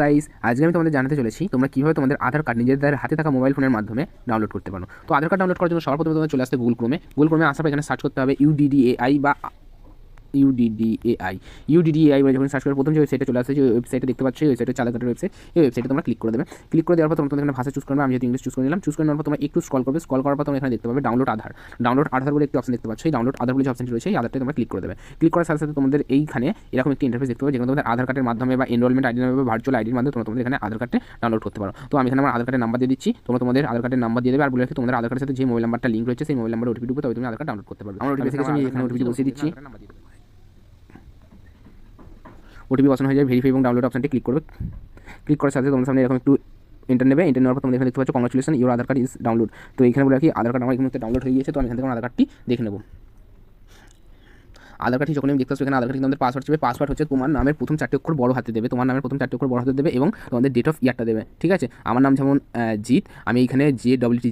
Guys, আজকে আমি তোমাদের জানাতে চলেছি তোমরা কীভাবে তোমাদের আধার কার্ড নিজেদের হাতে থাকা মোবাইল ফোনের মাধ্যমে ডাউনলোড করতে পারো। তো আধার কার্ড ডাউনলোড করার জন্য সর্বপ্রথমে তোমাদের চলে আসতে গুগল ক্রোমে আসার পর এখানে সার্চ করতে হবে ইউডিডিএআই বা ইউডিডিএআই বলে যখন সার্চ করে প্রথম যে ওয়েবসাইটে চলে আসে, যে ওয়েবসাইটে দেখতে পাচ্ছ, এই ওয়েবসাইটে আধার কার্ডের ওয়েবসাইট, এই ওয়েবসাইটে তোমরা ক্লিক করে দেবে। ক্লিক করে দেওয়ার পর তোমরা এখানে ভাষা চুজ করবে। আমি যেহেতু ইংলিশ চুজ করে নিলাম, চুজ করে নেওয়ার পর তোমরা একটু স্ক্রল করবে। স্ক্রল করার পর তোমরা এখানে দেখতে পাবে ডাউনলোড আধার বলে একটি অপশন দেখতে পাচ্ছ। এই ডাউনলোড আধার বলে যে অপশনটি রয়েছে, এই আধারটা তোমরা ক্লিক করে দেবে। ক্লিক করার সাথে সাথে তোমাদের এইখানে এরকম একটি ইন্টারফেস দেখতে পাবে, যেখানে তোমাদের আধার কার্ডের মাধ্যমে বা এনরোলমেন্ট আইডি বা ভার্চুয়াল আইডির মাধ্যমে তোমরা তোমাদের এখানে আধার কার্ডে ডাউনলোড করতে পারো। তো আমি এখানে আমার আধার কার্ডের নাম্বার দিয়ে দিচ্ছি, তোমরা তোমাদের আধার কার্ডের নাম্বার দিয়ে দেবে। আর বলে রাখি তোমাদের আধার কার্ডের সাথে যে মোবাইল নাম্বারটা লিঙ্ক রয়েছে, সেই মোবাইল নাম্বারে ওটিপি ঢুকবে, তবে তুমি আধার কার্ড ডাউনলোড করতে পারবে। আমার ওটিপি থেকে আমি এখানে ওটিপি বসিয়ে দিচ্ছি। ওটিপি পছন্দ হয়ে যায়, ভেরিফাই এবং ডাউনলোড অপশনটি ক্লিক করবে। ক্লিক করার সাথে তোমার সামনে এরকম একটু এন্টার নেবে। এন্টার নেওয়ার পর তোমরা এখানে দেখতে পাচ্ছ congratulation, your Aadhaar card is download. তো এখানে বলে রাখি আধার কার্ড আমার এই মুহূর্তে ডাউনলোড হয়ে গিয়েছে। তো আমি এখান থেকে আমার আধার কার্ডটি দেখে নেব। আধার কার্ডটি যখন আমি দেখতে পাচ্ছি, এখানে আধার কার্ডে তোমাদের পাসওয়ার্ড চাইবে। পাসওয়ার্ড হচ্ছে তোমার নামের প্রথম 4টি অক্ষর বড় হাতে দেবে, তোমার নামের প্রথম 4টি অক্ষর বড় হাতে দেবে এবং তোমাদের ডেট অফ ইয়ারটা দেবে। ঠিক আছে, আমার নাম যেমন জিৎ, আমি এইখানে JEET